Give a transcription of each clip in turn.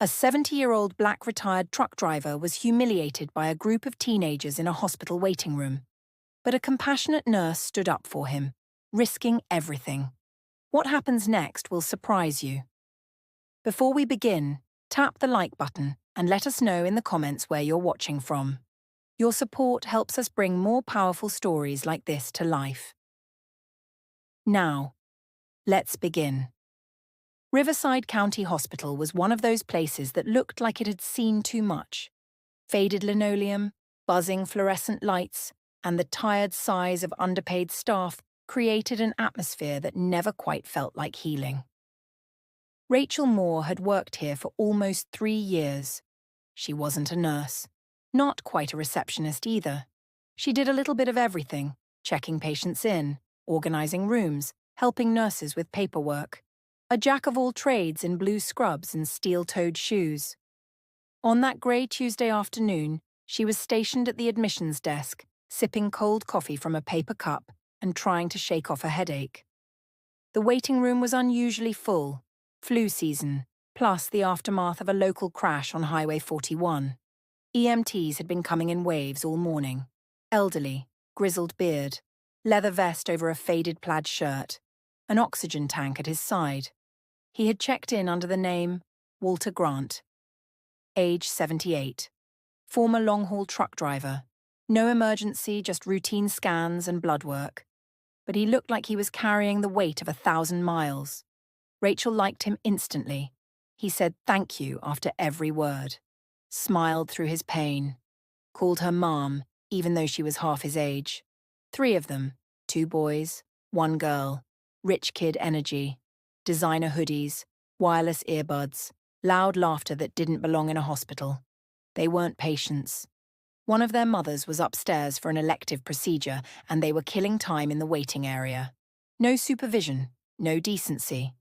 A 70-year-old black retired truck driver was humiliated by a group of teenagers in a hospital waiting room. But a compassionate nurse stood up for him, risking everything. What happens next will surprise you. Before we begin, tap the like button and let us know in the comments where you're watching from. Your support helps us bring more powerful stories like this to life. Now, let's begin. Riverside County Hospital was one of those places that looked like it had seen too much. Faded linoleum, buzzing fluorescent lights, and the tired sighs of underpaid staff created an atmosphere that never quite felt like healing. Rachel Moore had worked here for almost 3 years. She wasn't a nurse, not quite a receptionist either. She did a little bit of everything, checking patients in, organizing rooms, helping nurses with paperwork. A jack of all trades in blue scrubs and steel-toed shoes. On that grey Tuesday afternoon, she was stationed at the admissions desk, sipping cold coffee from a paper cup and trying to shake off a headache. The waiting room was unusually full, flu season, plus the aftermath of a local crash on Highway 41. EMTs had been coming in waves all morning. Elderly, grizzled beard, leather vest over a faded plaid shirt, an oxygen tank at his side. He had checked in under the name Walter Grant. Age 78. Former long-haul truck driver. No emergency, just routine scans and blood work. But he looked like he was carrying the weight of 1,000 miles. Rachel liked him instantly. He said thank you after every word. Smiled through his pain. Called her Mom, even though she was half his age. 3 of them, 2 boys, 1 girl. Rich kid energy. Designer hoodies, wireless earbuds, loud laughter that didn't belong in a hospital. They weren't patients. One of their mothers was upstairs for an elective procedure, and they were killing time in the waiting area. No supervision, no decency.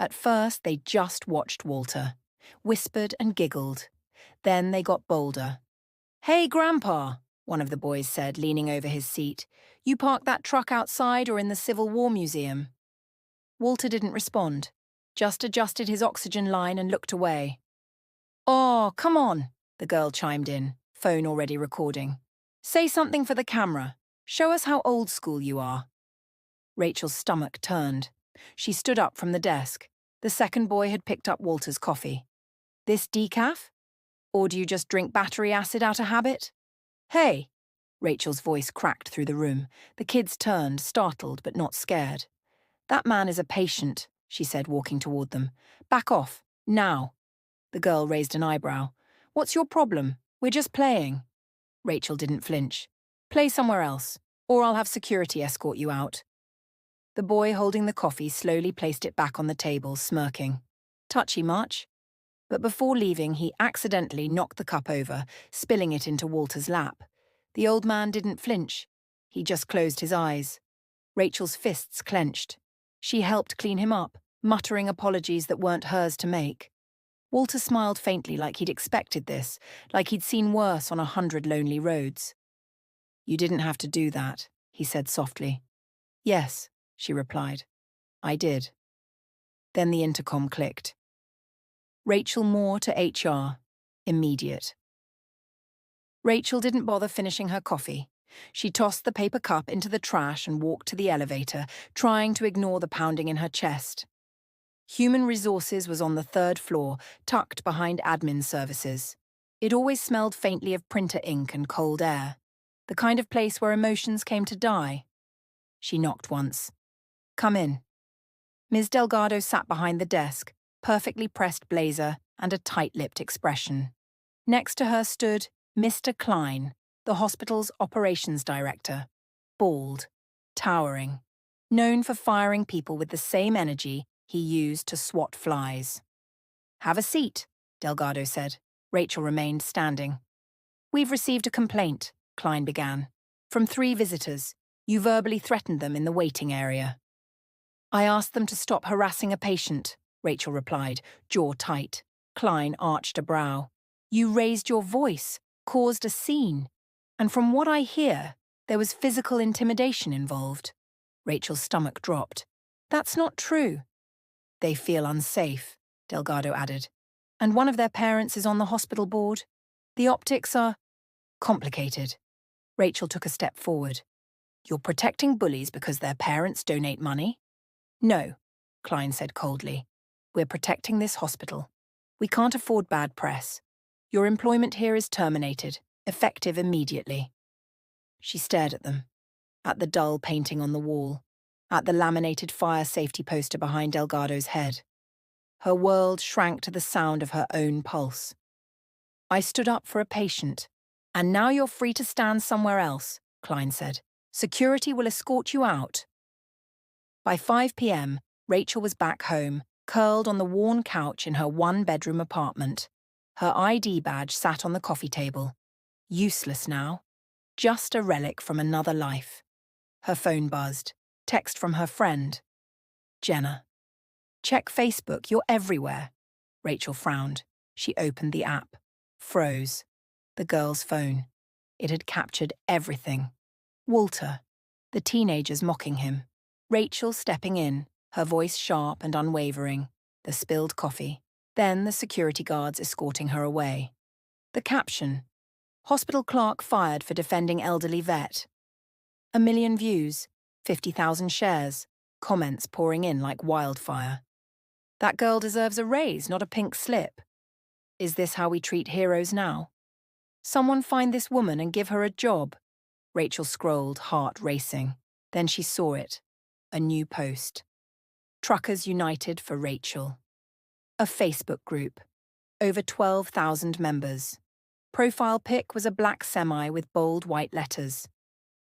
At first, they just watched Walter, whispered and giggled. Then they got bolder. "Hey, Grandpa," one of the boys said, leaning over his seat. "You parked that truck outside or in the Civil War Museum?" Walter didn't respond, just adjusted his oxygen line and looked away. "Oh, come on," the girl chimed in, phone already recording. "Say something for the camera. Show us how old school you are." Rachel's stomach turned. She stood up from the desk. The second boy had picked up Walter's coffee. "This decaf? Or do you just drink battery acid out of habit?" "Hey!" Rachel's voice cracked through the room. The kids turned, startled but not scared. "That man is a patient," she said, walking toward them. "Back off, now." The girl raised an eyebrow. "What's your problem? We're just playing." Rachel didn't flinch. "Play somewhere else, or I'll have security escort you out." The boy holding the coffee slowly placed it back on the table, smirking. "Touchy much?" But before leaving, he accidentally knocked the cup over, spilling it into Walter's lap. The old man didn't flinch. He just closed his eyes. Rachel's fists clenched. She helped clean him up, muttering apologies that weren't hers to make. Walter smiled faintly like he'd expected this, like he'd seen worse on 100 lonely roads. "You didn't have to do that," he said softly. "Yes," she replied. "I did." Then the intercom clicked. Rachel Moore to HR. Immediate. Rachel didn't bother finishing her coffee. She tossed the paper cup into the trash and walked to the elevator, trying to ignore the pounding in her chest. Human Resources was on the 3rd floor, tucked behind admin services. It always smelled faintly of printer ink and cold air, the kind of place where emotions came to die. She knocked once. "Come in." Ms. Delgado sat behind the desk, perfectly pressed blazer and a tight-lipped expression. Next to her stood Mr. Klein, the hospital's operations director, bald, towering, known for firing people with the same energy he used to swat flies. "Have a seat," Delgado said. Rachel remained standing. "We've received a complaint," Klein began. "From 3 visitors. You verbally threatened them in the waiting area." "I asked them to stop harassing a patient," Rachel replied, jaw tight. Klein arched a brow. "You raised your voice, caused a scene. And from what I hear, there was physical intimidation involved." Rachel's stomach dropped. "That's not true." "They feel unsafe," Delgado added. And one of their parents is on the hospital board. The optics are complicated. Rachel took a step forward. You're protecting bullies because their parents donate money? No, Klein said coldly. We're protecting this hospital. We can't afford bad press. Your employment here is terminated, effective immediately. She stared at them, at the dull painting on the wall, at the laminated fire safety poster behind Delgado's head. Her world shrank to the sound of her own pulse. I stood up for a patient. And now you're free to stand somewhere else, Klein said. Security will escort you out. By 5 p.m., Rachel was back home, curled on the worn couch in her one-bedroom apartment. Her ID badge sat on the coffee table. Useless now. Just a relic from another life. Her phone buzzed. Text from her friend. Jenna. Check Facebook, you're everywhere. Rachel frowned. She opened the app. Froze. The girl's phone. It had captured everything. Walter. The teenagers mocking him. Rachel stepping in, her voice sharp and unwavering. The spilled coffee. Then the security guards escorting her away. The caption. Hospital clerk fired for defending elderly vet. 1 million views. 50,000 shares. Comments pouring in like wildfire. That girl deserves a raise, not a pink slip. Is this how we treat heroes now? Someone find this woman and give her a job. Rachel scrolled, heart racing. Then she saw it. A new post. Truckers United for Rachel. A Facebook group. Over 12,000 members. Profile pic was a black semi with bold white letters.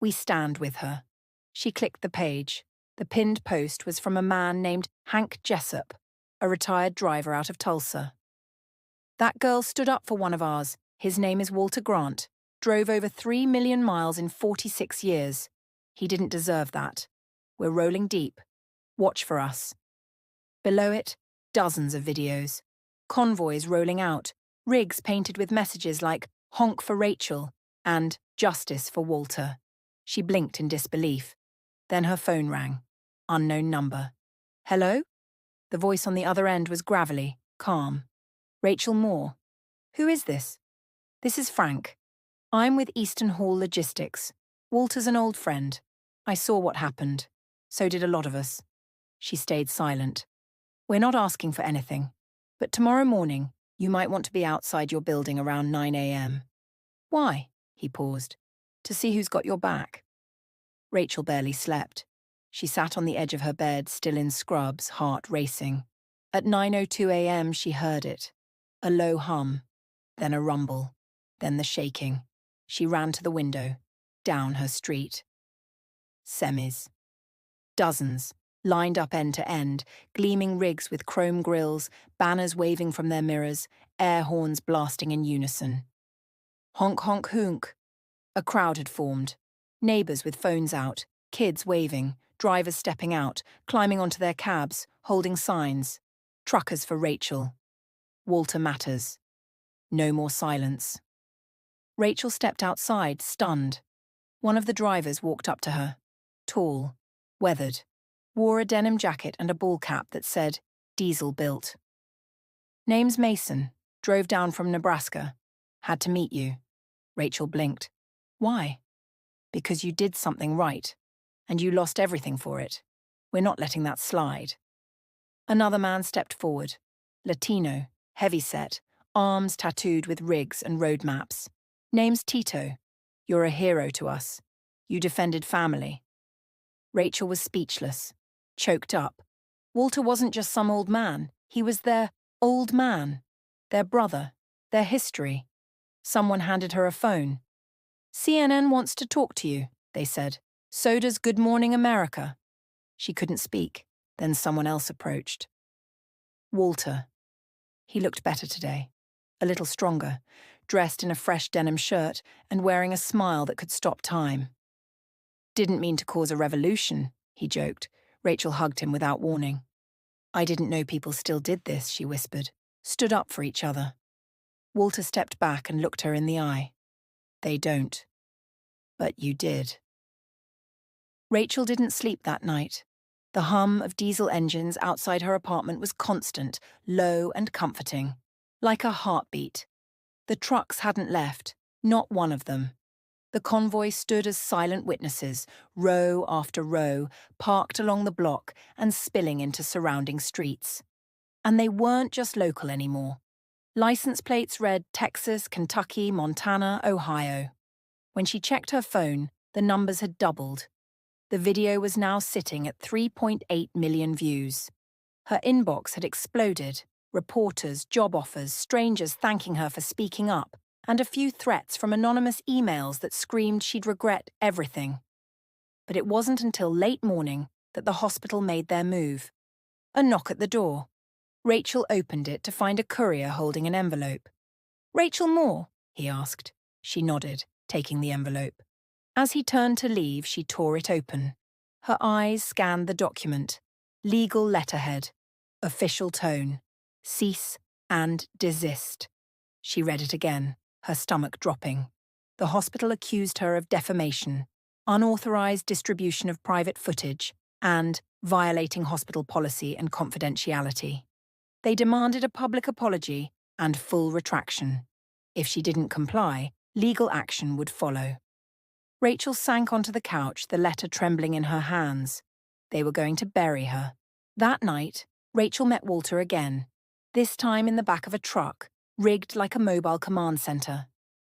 We stand with her. She clicked the page. The pinned post was from a man named Hank Jessup, a retired driver out of Tulsa. That girl stood up for one of ours. His name is Walter Grant. Drove over 3 million miles in 46 years. He didn't deserve that. We're rolling deep. Watch for us. Below it, dozens of videos. Convoys rolling out. Rigs painted with messages like "Honk for Rachel" and "Justice for Walter." She blinked in disbelief. Then her phone rang. Unknown number. Hello? The voice on the other end was gravelly, calm. Rachel Moore. Who is this? This is Frank. I'm with Eastern Hall Logistics. Walter's an old friend. I saw what happened. So did a lot of us. She stayed silent. We're not asking for anything. But tomorrow morning, you might want to be outside your building around 9 a.m. Why? He paused. To see who's got your back. Rachel barely slept. She sat on the edge of her bed, still in scrubs, heart racing. At 9:02 a.m. she heard it. A low hum, then a rumble, then the shaking. She ran to the window, down her street. Semis. Dozens, lined up end to end, gleaming rigs with chrome grills, banners waving from their mirrors, air horns blasting in unison. Honk honk honk. A crowd had formed. Neighbours with phones out, kids waving, drivers stepping out, climbing onto their cabs, holding signs. Truckers for Rachel. Walter matters. No more silence. Rachel stepped outside, stunned. One of the drivers walked up to her. Tall, weathered, wore a denim jacket and a ball cap that said, "Diesel built." Name's Mason, drove down from Nebraska. Had to meet you. Rachel blinked. Why? Because you did something right, and you lost everything for it. We're not letting that slide. Another man stepped forward. Latino, heavy-set, arms tattooed with rigs and road maps. Name's Tito. You're a hero to us. You defended family. Rachel was speechless, choked up. Walter wasn't just some old man. He was their old man, their brother, their history. Someone handed her a phone. CNN wants to talk to you, they said. So does Good Morning America. She couldn't speak. Then someone else approached. Walter. He looked better today. A little stronger, dressed in a fresh denim shirt and wearing a smile that could stop time. Didn't mean to cause a revolution, he joked. Rachel hugged him without warning. I didn't know people still did this, she whispered. Stood up for each other. Walter stepped back and looked her in the eye. They don't. But you did. Rachel didn't sleep that night. The hum of diesel engines outside her apartment was constant, low and comforting. Like a heartbeat. The trucks hadn't left, not one of them. The convoy stood as silent witnesses, row after row, parked along the block and spilling into surrounding streets. And they weren't just local anymore. License plates read Texas, Kentucky, Montana, Ohio. When she checked her phone, the numbers had doubled. The video was now sitting at 3.8 million views. Her inbox had exploded. Reporters, job offers, strangers thanking her for speaking up, and a few threats from anonymous emails that screamed she'd regret everything. But it wasn't until late morning that the hospital made their move. A knock at the door. Rachel opened it to find a courier holding an envelope. "Rachel Moore?" he asked. She nodded, taking the envelope. As he turned to leave, she tore it open. Her eyes scanned the document. Legal letterhead. Official tone. Cease and desist. She read it again, her stomach dropping. The hospital accused her of defamation, unauthorized distribution of private footage, and violating hospital policy and confidentiality. They demanded a public apology and full retraction. If she didn't comply, legal action would follow. Rachel sank onto the couch, the letter trembling in her hands. They were going to bury her. That night, Rachel met Walter again, this time in the back of a truck, rigged like a mobile command center.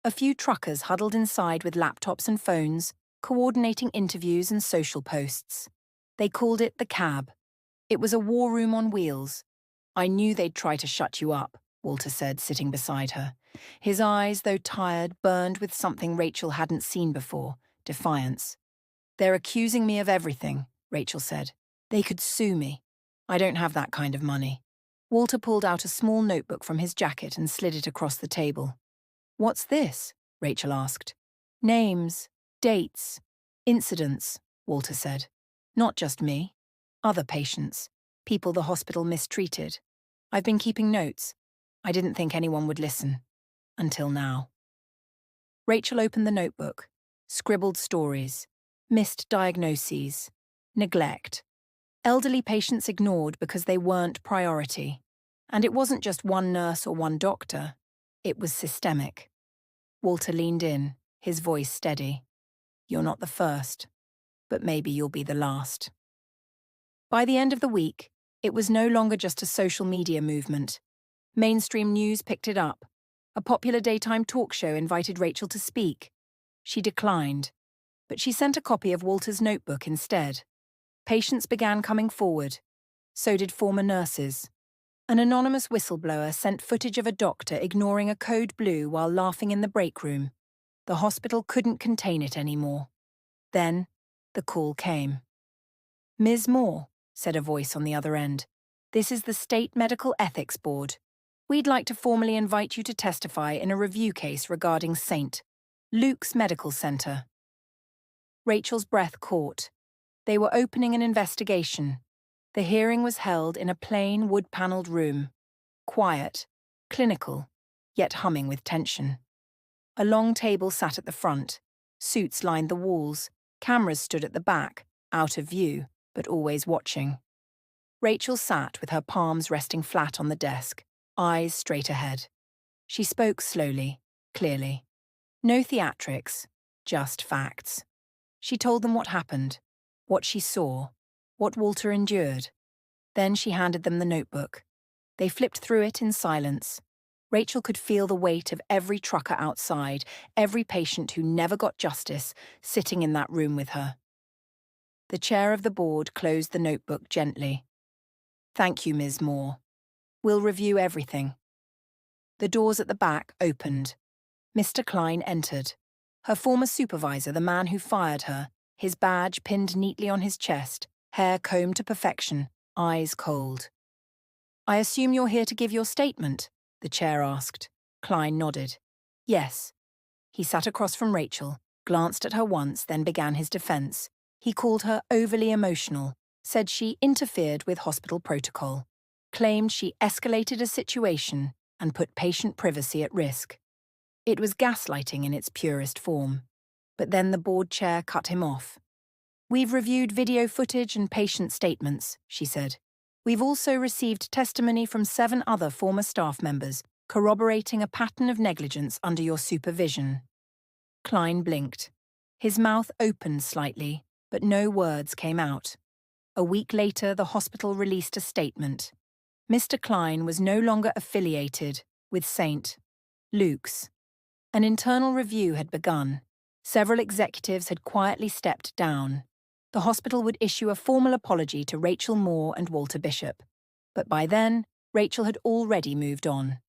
A few truckers huddled inside with laptops and phones, coordinating interviews and social posts. They called it the cab. It was a war room on wheels. "I knew they'd try to shut you up," Walter said, sitting beside her. His eyes, though tired, burned with something Rachel hadn't seen before, defiance. "They're accusing me of everything," Rachel said. "They could sue me. I don't have that kind of money." Walter pulled out a small notebook from his jacket and slid it across the table. "What's this?" Rachel asked. "Names, dates, incidents," Walter said. "Not just me. Other patients. People the hospital mistreated. I've been keeping notes. I didn't think anyone would listen. Until now." Rachel opened the notebook. Scribbled stories. Missed diagnoses. Neglect. Elderly patients ignored because they weren't priority. And it wasn't just one nurse or one doctor. It was systemic. Walter leaned in, his voice steady. "You're not the first, but maybe you'll be the last." By the end of the week, it was no longer just a social media movement. Mainstream news picked it up. A popular daytime talk show invited Rachel to speak. She declined, but she sent a copy of Walter's notebook instead. Patients began coming forward. So did former nurses. An anonymous whistleblower sent footage of a doctor ignoring a code blue while laughing in the break room. The hospital couldn't contain it anymore. Then, the call came. "Ms. Moore," said a voice on the other end. "This is the State Medical Ethics Board. We'd like to formally invite you to testify in a review case regarding St. Luke's Medical Center." Rachel's breath caught. They were opening an investigation. The hearing was held in a plain wood-paneled room. Quiet, clinical, yet humming with tension. A long table sat at the front. Suits lined the walls. Cameras stood at the back, out of view, but always watching. Rachel sat with her palms resting flat on the desk, eyes straight ahead. She spoke slowly, clearly. No theatrics, just facts. She told them what happened, what she saw, what Walter endured. Then she handed them the notebook. They flipped through it in silence. Rachel could feel the weight of every trucker outside, every patient who never got justice, sitting in that room with her. The chair of the board closed the notebook gently. "Thank you, Ms. Moore. We'll review everything." The doors at the back opened. Mr. Klein entered. Her former supervisor, the man who fired her, his badge pinned neatly on his chest, hair combed to perfection, eyes cold. "I assume you're here to give your statement?" the chair asked. Klein nodded. "Yes." He sat across from Rachel, glanced at her once, then began his defense. He called her overly emotional, said she interfered with hospital protocol, claimed she escalated a situation and put patient privacy at risk. It was gaslighting in its purest form. But then the board chair cut him off. "We've reviewed video footage and patient statements," she said. "We've also received testimony from 7 other former staff members, corroborating a pattern of negligence under your supervision. Klein blinked. His mouth opened slightly, but no words came out. A week later, the hospital released a statement. Mr. Klein was no longer affiliated with St. Luke's. An internal review had begun. Several executives had quietly stepped down. The hospital would issue a formal apology to Rachel Moore and Walter Bishop. But by then, Rachel had already moved on.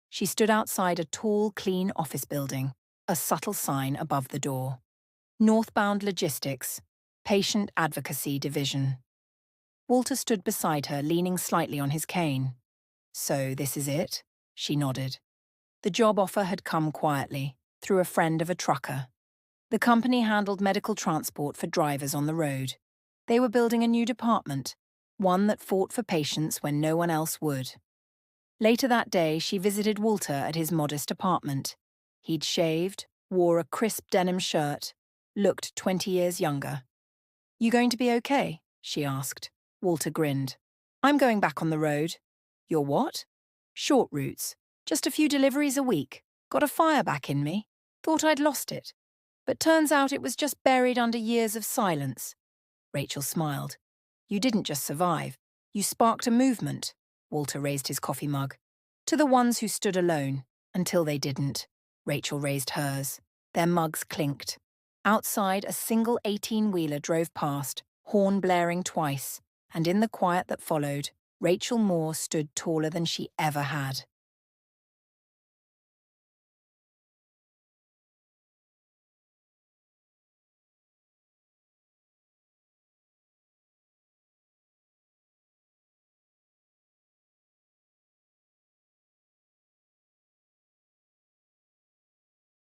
She stood outside a tall, clean office building, a subtle sign above the door. Northbound Logistics, Patient Advocacy Division. Walter stood beside her, leaning slightly on his cane. "So this is it?" She nodded. The job offer had come quietly, through a friend of a trucker. The company handled medical transport for drivers on the road. They were building a new department, one that fought for patients when no one else would. Later that day, she visited Walter at his modest apartment. He'd shaved, wore a crisp denim shirt, looked 20 years younger. "You going to be okay?" she asked. Walter grinned. "I'm going back on the road." "You're what?" "Short routes. Just a few deliveries a week. Got a fire back in me. Thought I'd lost it. But turns out it was just buried under years of silence." Rachel smiled. "You didn't just survive. You sparked a movement." Walter raised his coffee mug. "To the ones who stood alone, until they didn't." Rachel raised hers. Their mugs clinked. Outside, a single 18-wheeler drove past, horn blaring twice, and in the quiet that followed, Rachel Moore stood taller than she ever had.